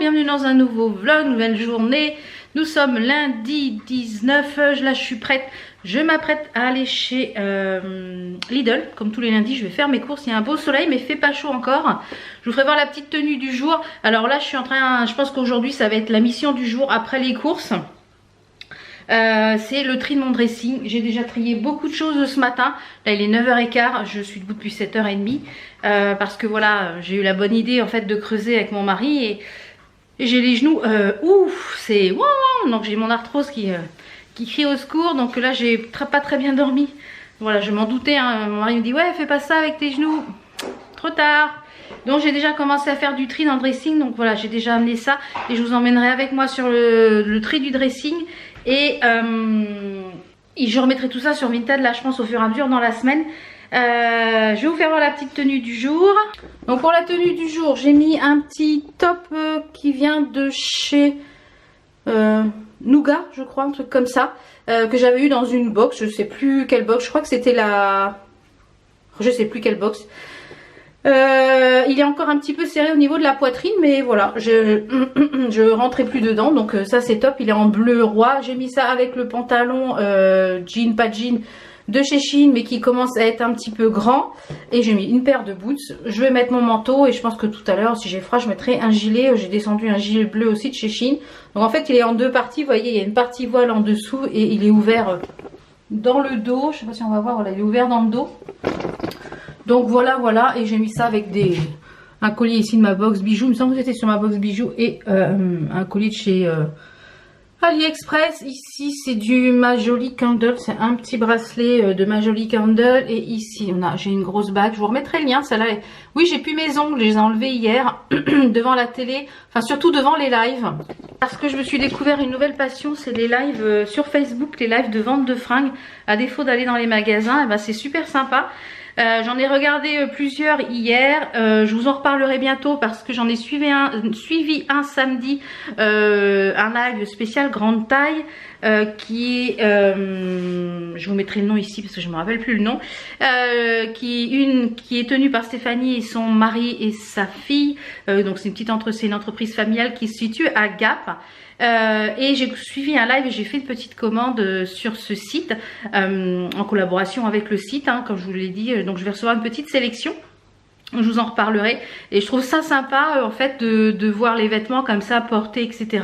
bienvenue dans un nouveau vlog, nouvelle journée. Nous sommes lundi 19, là je suis prête. Je m'apprête à aller chez Lidl, comme tous les lundis je vais faire mes courses. Il y a un beau soleil mais il fait pas chaud encore. Je vous ferai voir la petite tenue du jour. Alors là je suis en train, je pense qu'aujourd'hui ça va être la mission du jour après les courses. C'est le tri de mon dressing. J'ai déjà trié beaucoup de choses ce matin. Là il est 9h15, je suis debout depuis 7h30 parce que voilà, j'ai eu la bonne idée en fait de creuser avec mon mari et j'ai les genoux ouf, c'est wow, donc j'ai mon arthrose qui crie au secours. Donc là j'ai pas très bien dormi. Voilà, je m'en doutais hein. Mon mari me dit ouais fais pas ça avec tes genoux, trop tard. Donc j'ai déjà commencé à faire du tri dans le dressing. Donc voilà, j'ai déjà amené ça et je vous emmènerai avec moi sur le tri du dressing. Et je remettrai tout ça sur Vinted là je pense au fur et à mesure dans la semaine. Je vais vous faire voir la petite tenue du jour. Donc pour la tenue du jour j'ai mis un petit top qui vient de chez Nougat je crois, un truc comme ça, que j'avais eu dans une box, je sais plus quelle box, je crois que c'était la... je sais plus quelle box. Il est encore un petit peu serré au niveau de la poitrine mais voilà, je rentrais plus dedans, donc ça c'est top. Il est en bleu roi, j'ai mis ça avec le pantalon jean, pas jean, de chez Shein mais qui commence à être un petit peu grand, et j'ai mis une paire de boots. Je vais mettre mon manteau et je pense que tout à l'heure si j'ai froid je mettrai un gilet. J'ai descendu un gilet bleu aussi de chez Shein. Donc en fait il est en deux parties, vous voyez il y a une partie voile en dessous et il est ouvert dans le dos. Je sais pas si on va voir, voilà il est ouvert dans le dos. Donc voilà, et j'ai mis ça avec un collier ici de ma box bijoux. Il me semble que c'était sur ma box bijoux, et un collier de chez AliExpress. Ici c'est du Majoli Candle, c'est un petit bracelet de Majoli Candle. Et ici j'ai une grosse bague, je vous remettrai le lien. Celle-là, oui j'ai plus mes ongles, je les ai enlevés hier devant la télé, enfin surtout devant les lives. Parce que je me suis découvert une nouvelle passion, c'est les lives sur Facebook, les lives de vente de fringues. À défaut d'aller dans les magasins, et ben c'est super sympa. J'en ai regardé plusieurs hier, je vous en reparlerai bientôt parce que j'en ai suivi un samedi, un live spécial grande taille qui est, je vous mettrai le nom ici parce que je me rappelle plus le nom, qui est tenue par Stéphanie et son mari et sa fille. Donc c'est une entreprise familiale qui se situe à Gap. Et j'ai suivi un live et j'ai fait une petite commande sur ce site en collaboration avec le site, hein, comme je vous l'ai dit. Donc je vais recevoir une petite sélection, je vous en reparlerai. Et je trouve ça sympa en fait de voir les vêtements comme ça portés, etc.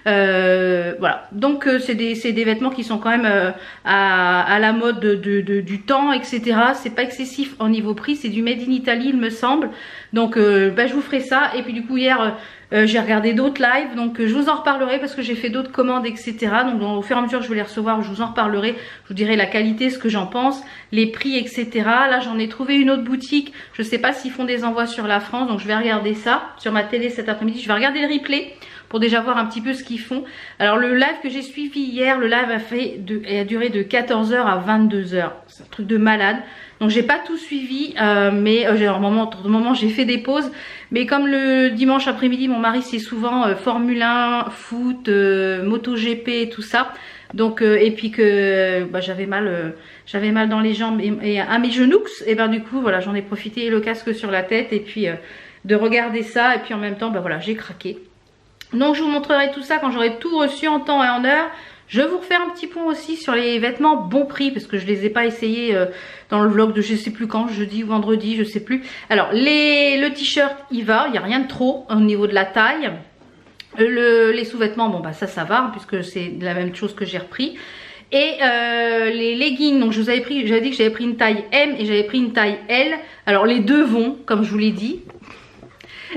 Voilà, donc c'est des vêtements qui sont quand même à la mode du temps, etc. C'est pas excessif en niveau prix, c'est du made in Italy il me semble. Donc je vous ferai ça. Et puis du coup hier j'ai regardé d'autres lives, donc je vous en reparlerai parce que j'ai fait d'autres commandes, etc. Donc au fur et à mesure que je vais les recevoir, je vous en reparlerai. Je vous dirai la qualité, ce que j'en pense, les prix, etc. Là j'en ai trouvé une autre boutique, je sais pas s'ils font des envois sur la France, donc je vais regarder ça sur ma télé cet après-midi. Je vais regarder le replay pour déjà voir un petit peu ce qu'ils font. Alors le live que j'ai suivi hier, le live a duré de 14h à 22h. C'est un truc de malade. Donc j'ai pas tout suivi, mais au moment j'ai fait des pauses. Mais comme le dimanche après-midi, mon mari c'est souvent Formule 1, foot, MotoGP, tout ça. Donc et puis que j'avais mal dans les jambes et à mes genoux. Et ben du coup voilà, j'en ai profité, le casque sur la tête et puis de regarder ça. Et puis en même temps voilà, j'ai craqué. Donc je vous montrerai tout ça quand j'aurai tout reçu en temps et en heure. Je vous refais un petit point aussi sur les vêtements bon prix parce que je les ai pas essayés dans le vlog de je sais plus quand, jeudi ou vendredi, je sais plus. Alors le t-shirt il va, il n'y a rien de trop au niveau de la taille. Les sous-vêtements, bon ça va puisque c'est la même chose que j'ai repris. Et les leggings, donc j'avais dit que j'avais pris une taille M et j'avais pris une taille L. Alors les deux vont, comme je vous l'ai dit.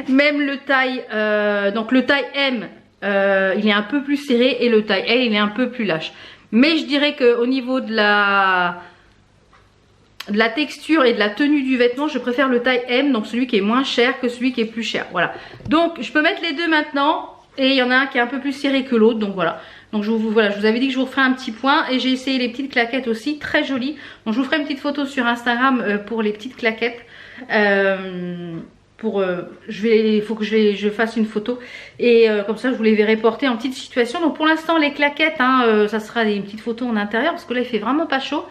Même le taille, donc le taille M, il est un peu plus serré et le taille L, il est un peu plus lâche. Mais je dirais qu'au niveau de la texture et de la tenue du vêtement, je préfère le taille M, donc celui qui est moins cher que celui qui est plus cher. Voilà. Donc je peux mettre les deux maintenant et il y en a un qui est un peu plus serré que l'autre, donc voilà. Donc je vous avais dit que je vous referai un petit point et j'ai essayé les petites claquettes aussi, très jolies. Donc je vous ferai une petite photo sur Instagram pour les petites claquettes. Il faut que je fasse une photo et comme ça je vous les verrai porter en petite situation. Donc pour l'instant les claquettes ça sera des petites photos en intérieur parce que là il fait vraiment pas chaud.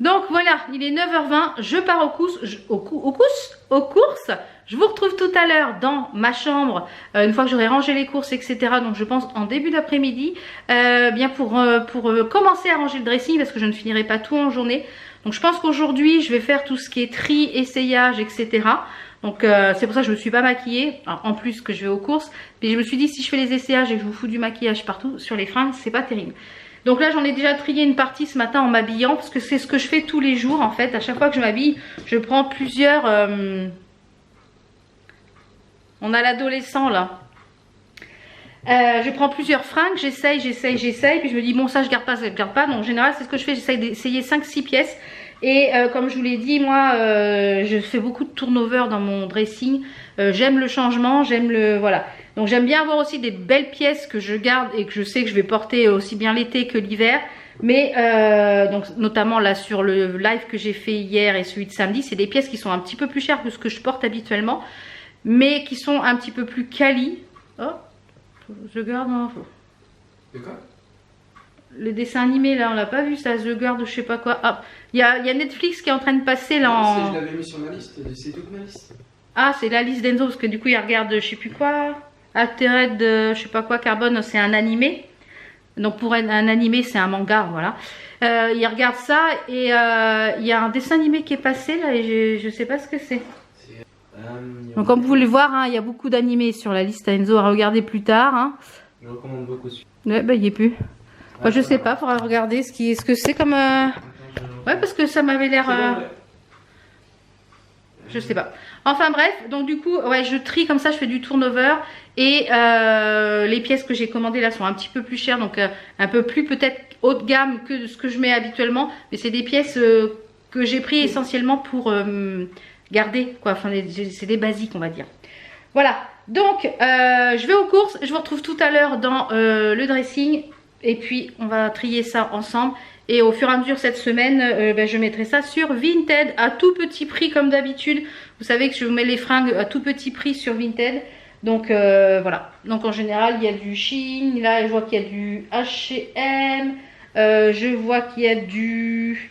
Donc voilà, il est 9h20, je pars aux courses, Je vous retrouve tout à l'heure dans ma chambre, une fois que j'aurai rangé les courses, etc. Donc je pense en début d'après-midi, bien pour commencer à ranger le dressing, parce que je ne finirai pas tout en journée. Donc je pense qu'aujourd'hui, je vais faire tout ce qui est tri, essayage, etc. Donc c'est pour ça que je me suis pas maquillée, en plus que je vais aux courses. Mais je me suis dit, si je fais les essayages et que je vous fous du maquillage partout sur les fringues, c'est pas terrible. Donc là, j'en ai déjà trié une partie ce matin en m'habillant, parce que c'est ce que je fais tous les jours en fait. À chaque fois que je m'habille, je prends plusieurs... On a l'adolescent là. Je prends plusieurs fringues, j'essaye, puis je me dis bon ça je garde pas, donc en général c'est ce que je fais, j'essaye d'essayer 5-6 pièces. Et comme je vous l'ai dit, moi je fais beaucoup de turnover dans mon dressing, j'aime le changement, j'aime le... voilà. Donc j'aime bien avoir aussi des belles pièces que je garde et que je sais que je vais porter aussi bien l'été que l'hiver. Mais donc notamment là sur le live que j'ai fait hier et celui de samedi, c'est des pièces qui sont un petit peu plus chères que ce que je porte habituellement, mais qui sont un petit peu plus quali. Oh, je garde en info. De quoi? Le dessin animé là, on l'a pas vu ça, The Guard ou je sais pas quoi. Ah, il y a Netflix qui est en train de passer là en... Je l'avais mis sur ma liste, c'est toute ma liste. Ah, c'est la liste d'Enzo, parce que du coup il regarde je sais plus quoi. Altered, je sais pas quoi, Carbone, c'est un animé. Donc pour un animé, c'est un manga, voilà. Il regarde ça et il y a un dessin animé qui est passé là et je sais pas ce que c'est. Donc comme vous voulez voir, hein, il y a beaucoup d'animés sur la liste à Enzo à regarder plus tard. Hein. Je recommande beaucoup celui. Ouais, bah il y est plus. Enfin, je sais pas, faudra regarder ce que c'est comme... Ouais, parce que ça m'avait l'air... Je sais pas. Enfin bref, donc du coup, ouais, je trie comme ça, je fais du turnover. Et les pièces que j'ai commandées là sont un petit peu plus chères, donc un peu plus peut-être haut de gamme que ce que je mets habituellement. Mais c'est des pièces que j'ai pris essentiellement pour garder, quoi. Enfin, c'est des basiques, on va dire. Voilà, donc je vais aux courses, je vous retrouve tout à l'heure dans le dressing. Et puis on va trier ça ensemble. Et au fur et à mesure cette semaine, je mettrai ça sur Vinted à tout petit prix comme d'habitude. Vous savez que je vous mets les fringues à tout petit prix sur Vinted. Donc voilà. Donc en général, il y a du Shein. Là, je vois qu'il y a du H&M. Je vois qu'il y a du...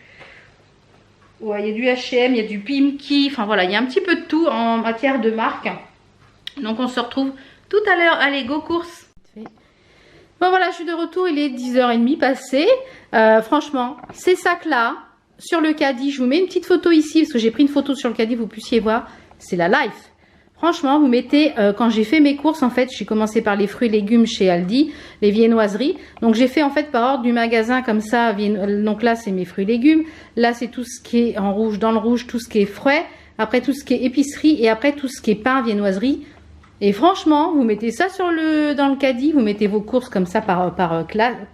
Ouais, il y a du H&M, il y a du Pimki. Enfin voilà, il y a un petit peu de tout en matière de marque. Donc on se retrouve tout à l'heure. Allez, go course! Bon voilà, je suis de retour, il est 10h30 passé. Franchement, ces sacs-là, sur le caddie, je vous mets une petite photo ici, parce que j'ai pris une photo sur le caddie, vous puissiez voir. C'est la Life. Franchement, vous mettez, quand j'ai fait mes courses, en fait, j'ai commencé par les fruits et légumes chez Aldi, les viennoiseries. Donc j'ai fait en fait par ordre du magasin comme ça. Donc là, c'est mes fruits et légumes. Là, c'est tout ce qui est en rouge, dans le rouge, tout ce qui est frais. Après, tout ce qui est épicerie et après, tout ce qui est pain, viennoiserie. Et franchement, vous mettez ça dans le caddie, vous mettez vos courses comme ça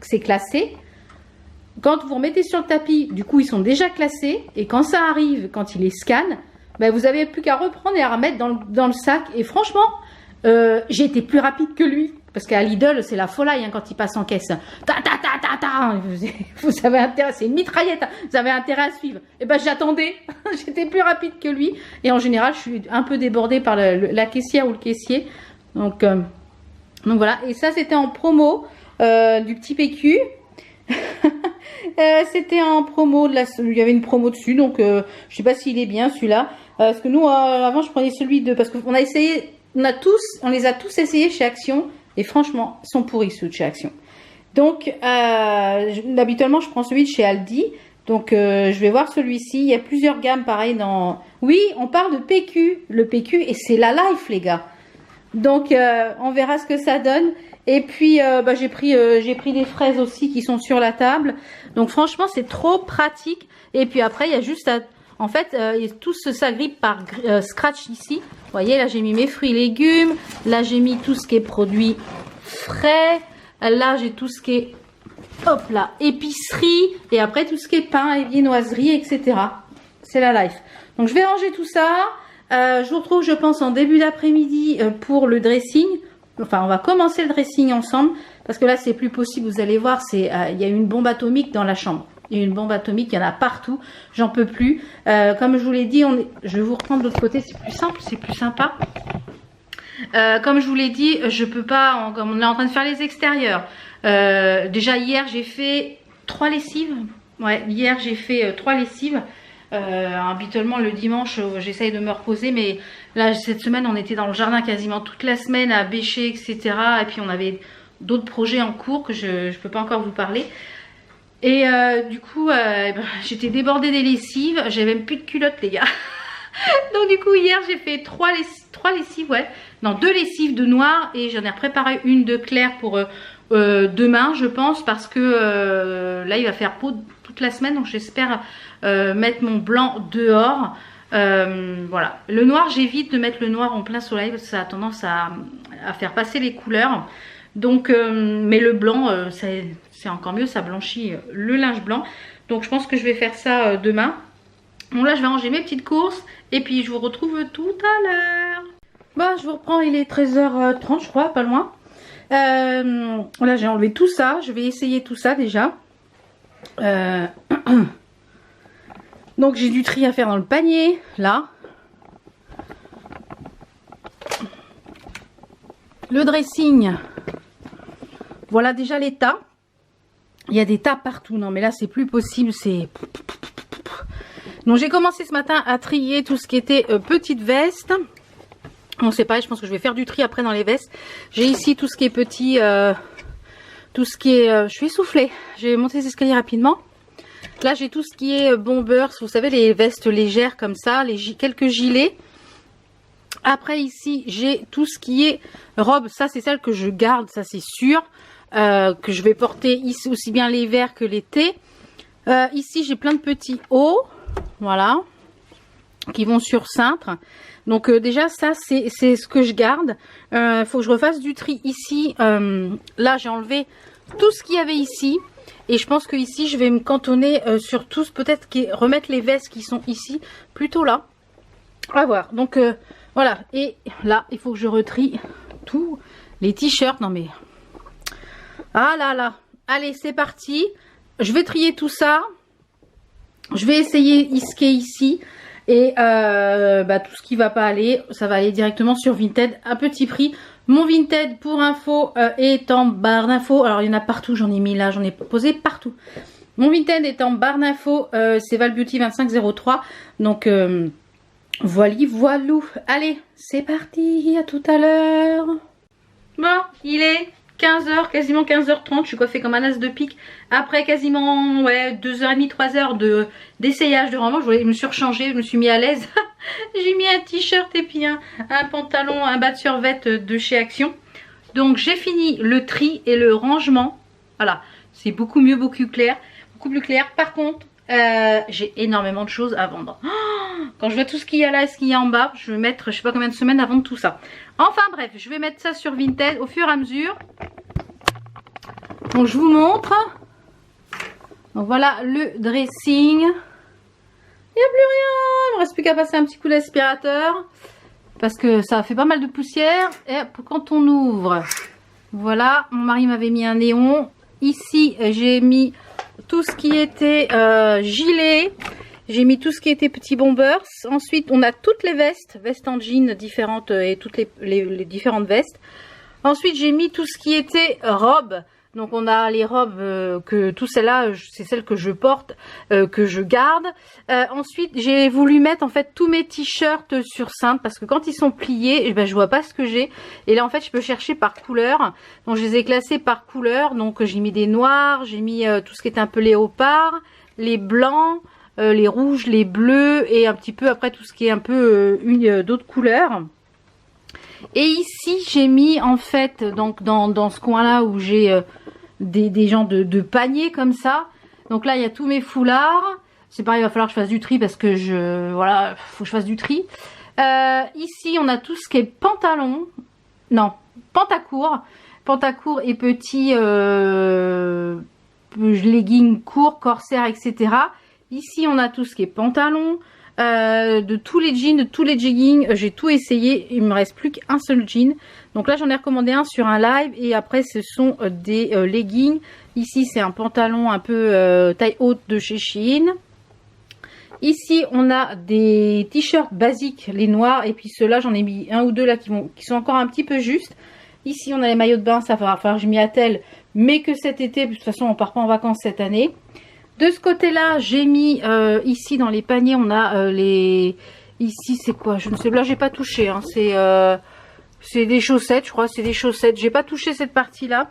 c'est classé. Quand vous remettez sur le tapis, du coup, ils sont déjà classés. Et quand ça arrive, quand il les scanne, ben, vous n'avez plus qu'à reprendre et à remettre dans le sac. Et franchement, j'ai été plus rapide que lui. Parce qu'à Lidl, c'est la folie hein, quand il passe en caisse. Ta ta ta ta ta. Vous avez intérêt, c'est une mitraillette. Hein. Vous avez intérêt à suivre. Et ben j'attendais. J'étais plus rapide que lui. Et en général, je suis un peu débordée par la caissière ou le caissier. Donc voilà. Et ça, c'était en promo du petit PQ. C'était en promo. Il y avait une promo dessus. Donc je sais pas s'il est bien celui-là. Parce que nous, avant, je prenais celui de... Parce qu'on a essayé... On les a tous essayés chez Action. Et franchement, ils sont pourris ceux de chez Action. Donc, habituellement, je prends celui de chez Aldi. Donc, je vais voir celui-ci. Il y a plusieurs gammes pareil dans... Oui, on parle de PQ. Le PQ, et c'est la Life, les gars. Donc, on verra ce que ça donne. Et puis, j'ai pris des fraises aussi qui sont sur la table. Donc, franchement, c'est trop pratique. Et puis après, il y a juste à... En fait, tout s'agrippe par scratch ici. Vous voyez, là, j'ai mis mes fruits et légumes. Là, j'ai mis tout ce qui est produits frais. Là, j'ai tout ce qui est, hop là, épicerie. Et après, tout ce qui est pain et viennoiserie, etc. C'est la Life. Donc, je vais ranger tout ça. Je vous retrouve, je pense, en début d'après-midi pour le dressing. Enfin, on va commencer le dressing ensemble. Parce que là, c'est plus possible. Vous allez voir, il y a une bombe atomique dans la chambre. Il y a une bombe atomique, il y en a partout. J'en peux plus. Comme je vous l'ai dit, je vais vous reprendre de l'autre côté. C'est plus simple, c'est plus sympa. Comme je vous l'ai dit, je peux pas... Comme on est en train de faire les extérieurs. Déjà, hier, j'ai fait 3 lessives. Ouais, hier, j'ai fait 3 lessives. Habituellement le dimanche j'essaye de me reposer, mais là cette semaine on était dans le jardin quasiment toute la semaine à bêcher, etc. Et puis on avait d'autres projets en cours que je peux pas encore vous parler. Et du coup j'étais débordée des lessives, j'avais même plus de culottes les gars. Donc du coup hier j'ai fait 3 lessives, ouais, non 2 lessives de noir, et j'en ai préparé une de clair pour demain je pense, parce que là il va faire beau toute la semaine, donc j'espère mettre mon blanc dehors. Voilà, le noir j'évite de mettre le noir en plein soleil parce que ça a tendance à faire passer les couleurs, donc mais le blanc c'est encore mieux, ça blanchit le linge blanc, donc je pense que je vais faire ça demain. Bon là je vais ranger mes petites courses et puis je vous retrouve tout à l'heure. Bah je vous reprends, il est 13h30 je crois, pas loin. Là j'ai enlevé tout ça, je vais essayer tout ça déjà. Donc j'ai du tri à faire dans le panier, là. Le dressing, voilà déjà les tas. Il y a des tas partout, non mais là c'est plus possible, c'est... Donc j'ai commencé ce matin à trier tout ce qui était petite veste. Bon c'est pareil, je pense que je vais faire du tri après dans les vestes. J'ai ici tout ce qui est petit, tout ce qui est... je suis essoufflée, j'ai monté les escaliers rapidement. Là j'ai tout ce qui est bombers, vous savez les vestes légères comme ça, quelques gilets. Après ici j'ai tout ce qui est robe, ça c'est celle que je garde, ça c'est sûr. Que je vais porter ici aussi bien l'hiver que l'été. Ici j'ai plein de petits hauts, voilà, qui vont sur cintre. Donc déjà ça c'est ce que je garde. Faut que je refasse du tri ici. Là j'ai enlevé tout ce qu'il y avait ici. Et je pense que ici je vais me cantonner sur tous, peut-être remettre les vestes qui sont ici, plutôt là. À voir. Donc voilà. Et là il faut que je retrie tous les t-shirts. Non mais... Ah là là. Allez c'est parti. Je vais trier tout ça. Je vais essayer ce qui est ici. Et tout ce qui va pas aller, ça va aller directement sur Vinted à petit prix. Mon Vinted pour info est en barre d'infos. Alors il y en a partout, j'en ai mis là, j'en ai posé partout. Mon Vinted est en barre d'infos, c'est Valbeauty 2503. Donc voilou. Allez, c'est parti, à tout à l'heure. Bon, il est 15h, quasiment 15h30, je suis coiffée comme un as de pique. Après quasiment 2h30, 3h d'essayage de rangement, je me suis rechangée, je me suis mis à l'aise. J'ai mis un t-shirt et puis un pantalon, un bas de survêt de chez Action. Donc j'ai fini le tri et le rangement. Voilà, c'est beaucoup mieux, beaucoup plus clair. Par contre, j'ai énormément de choses à vendre. Quand je vois tout ce qu'il y a là et ce qu'il y a en bas, je vais mettre je sais pas combien de semaines à vendre tout ça. Enfin bref, je vais mettre ça sur Vinted au fur et à mesure. Donc je vous montre. Donc voilà le dressing. Il n'y a plus rien. Il ne me reste plus qu'à passer un petit coup d'aspirateur. Parce que ça fait pas mal de poussière. Et quand on ouvre, voilà, mon mari m'avait mis un néon. Ici, j'ai mis tout ce qui était gilet. J'ai mis tout ce qui était petits bombers. Ensuite, on a toutes les vestes en jean différentes et toutes les différentes vestes. Ensuite, j'ai mis tout ce qui était robes. Donc, on a les robes que tout celles-là, c'est celles que je porte, que je garde. Ensuite, j'ai voulu mettre en fait tous mes t-shirts sur cintre parce que quand ils sont pliés, je vois pas ce que j'ai. Et là, en fait, je peux chercher par couleur. Donc, je les ai classés par couleur. Donc, j'ai mis des noirs, j'ai mis tout ce qui était un peu léopard, les blancs. Les rouges, les bleus et un petit peu après tout ce qui est un peu d'autres couleurs. Et ici j'ai mis en fait donc dans ce coin là où j'ai des genres de paniers comme ça. Donc là il y a tous mes foulards. C'est pareil, il va falloir que je fasse du tri parce que voilà, faut que je fasse du tri. Ici on a tout ce qui est pantalon. Non, pantacourt et petits leggings courts, corsaires, etc. Ici, on a tout ce qui est pantalon, de tous les jeans, de tous les jeggings. J'ai tout essayé. Il me reste plus qu'un seul jean. Donc là, j'en ai recommandé un sur un live. Et après, ce sont des leggings. Ici, c'est un pantalon un peu taille haute de chez Shein. Ici, on a des t-shirts basiques, les noirs. Et puis ceux-là, j'en ai mis un ou deux là qui sont encore un petit peu justes. Ici, on a les maillots de bain. Ça va falloir que je m'y attelle. Mais que cet été, de toute façon, on part pas en vacances cette année. De ce côté-là, j'ai mis ici dans les paniers, on a les... Ici, c'est quoi? Je ne sais pas, là j'ai pas touché, hein. C'est des chaussettes, je crois, c'est des chaussettes. J'ai pas touché cette partie-là.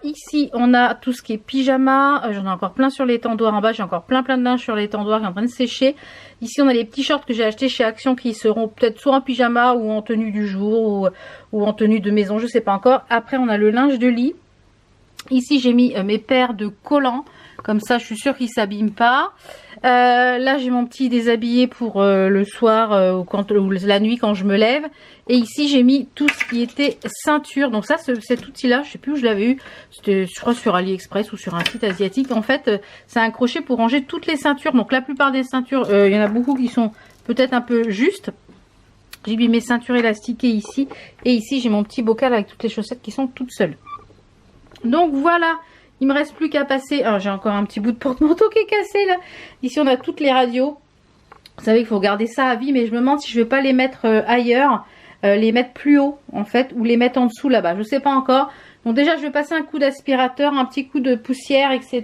Ici, on a tout ce qui est pyjama. J'en ai encore plein sur l'étendoir en bas. J'ai encore plein de linge sur l'étendoir qui est en train de sécher. Ici, on a les petits shorts que j'ai achetés chez Action qui seront peut-être soit en pyjama ou en tenue du jour ou en tenue de maison, je sais pas encore. Après, on a le linge de lit. Ici, j'ai mis mes paires de collants. Comme ça, je suis sûre qu'ils ne s'abîment pas. Là, j'ai mon petit déshabillé pour le soir ou la nuit quand je me lève. Et ici, j'ai mis tout ce qui était ceinture. Donc ça, cet outil-là, je sais plus où je l'avais eu. C'était, je crois, sur AliExpress ou sur un site asiatique. En fait, c'est un crochet pour ranger toutes les ceintures. Donc la plupart des ceintures, il y en a beaucoup qui sont peut-être un peu justes. J'ai mis mes ceintures élastiquées ici. Et ici, j'ai mon petit bocal avec toutes les chaussettes qui sont toutes seules. Donc voilà. Il me reste plus qu'à passer. Alors j'ai encore un petit bout de porte-manteau qui est cassé là. Ici on a toutes les radios. Vous savez qu'il faut garder ça à vie, mais je me demande si je vais pas les mettre ailleurs, les mettre plus haut en fait, ou les mettre en dessous là-bas. Je sais pas encore. Donc déjà je vais passer un coup d'aspirateur, un petit coup de poussière, etc.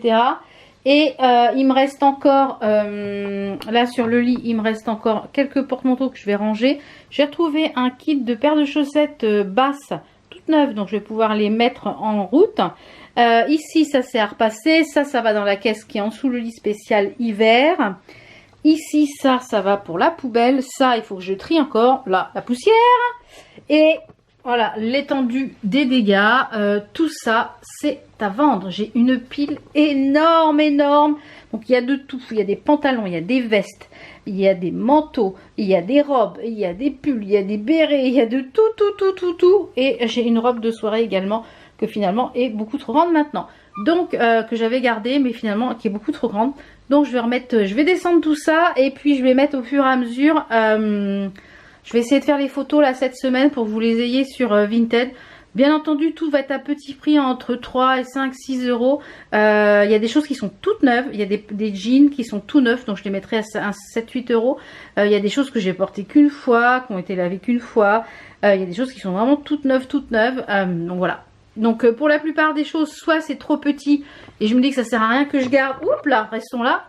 Et il me reste encore là sur le lit, il me reste encore quelques porte-manteaux que je vais ranger. J'ai retrouvé un kit de paires de chaussettes basses toutes neuves, donc je vais pouvoir les mettre en route. Ici ça c'est à repasser, ça va dans la caisse qui est en dessous le lit spécial hiver. Ici ça va pour la poubelle, ça il faut que je trie encore, là la poussière. Et voilà l'étendue des dégâts, tout ça c'est à vendre. J'ai une pile énorme. Donc il y a de tout, il y a des pantalons, il y a des vestes, il y a des manteaux, il y a des robes, il y a des pulls, il y a des bérets, il y a de tout. Et j'ai une robe de soirée également que finalement est beaucoup trop grande maintenant. Donc que j'avais gardée mais finalement qui est beaucoup trop grande. Donc je vais descendre tout ça et puis je vais mettre au fur et à mesure. Je vais essayer de faire les photos là cette semaine pour que vous les ayez sur Vinted. Bien entendu, tout va être à petit prix, entre 3 et 5, 6 euros. Il y a des choses qui sont toutes neuves. Il y a des jeans qui sont tout neufs, donc je les mettrai à 7, 8 euros. Il y a des choses que j'ai portées qu'une fois, qui ont été lavées qu'une fois. Il y a des choses qui sont vraiment toutes neuves. Donc voilà. Donc pour la plupart des choses, soit c'est trop petit et je me dis que ça sert à rien que je garde. Oups là, restons là.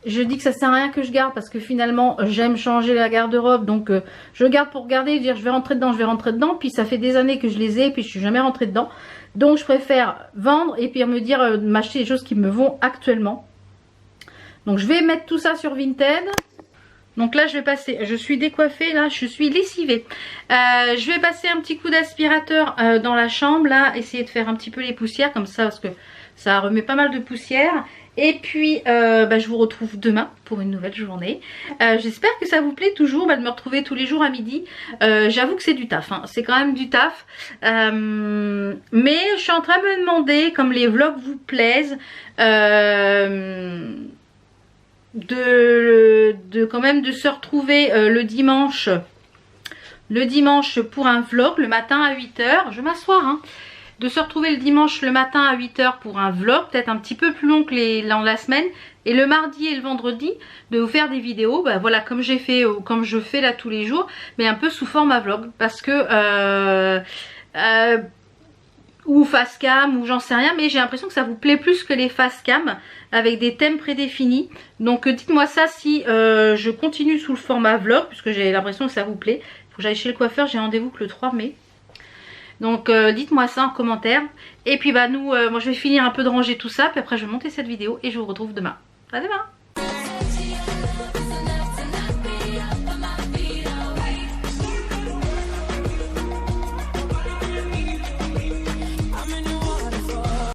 Je dis que ça sert à rien que je garde parce que finalement j'aime changer la garde-robe, donc je garde pour garder, dire je vais rentrer dedans, puis ça fait des années que je les ai et puis je suis jamais rentrée dedans. Donc je préfère vendre et puis me dire m'acheter des choses qui me vont actuellement. Donc je vais mettre tout ça sur Vinted. Donc là je vais passer, je suis décoiffée, là je suis lessivée. Je vais passer un petit coup d'aspirateur dans la chambre là, essayer de faire un petit peu les poussières comme ça parce que ça remet pas mal de poussière. Et puis je vous retrouve demain pour une nouvelle journée. J'espère que ça vous plaît toujours de me retrouver tous les jours à midi. J'avoue que c'est du taf, hein. C'est quand même du taf. Mais je suis en train de me demander, comme les vlogs vous plaisent, de quand même de se retrouver le dimanche pour un vlog le matin à 8 h. Je vais m'asseoir, hein. De se retrouver le dimanche le matin à 8 h pour un vlog, peut-être un petit peu plus long que dans la semaine, et le mardi et le vendredi de vous faire des vidéos, voilà, comme j'ai fait, comme je fais là tous les jours, mais un peu sous format vlog, parce que ou face cam ou j'en sais rien, mais j'ai l'impression que ça vous plaît plus que les face cam avec des thèmes prédéfinis. Donc dites-moi ça si je continue sous le format vlog, puisque j'ai l'impression que ça vous plaît. Il faut que j'aille chez le coiffeur, j'ai rendez-vous que le 3 mai. Donc dites-moi ça en commentaire. Et puis moi je vais finir un peu de ranger tout ça, puis après je vais monter cette vidéo et je vous retrouve demain. À demain.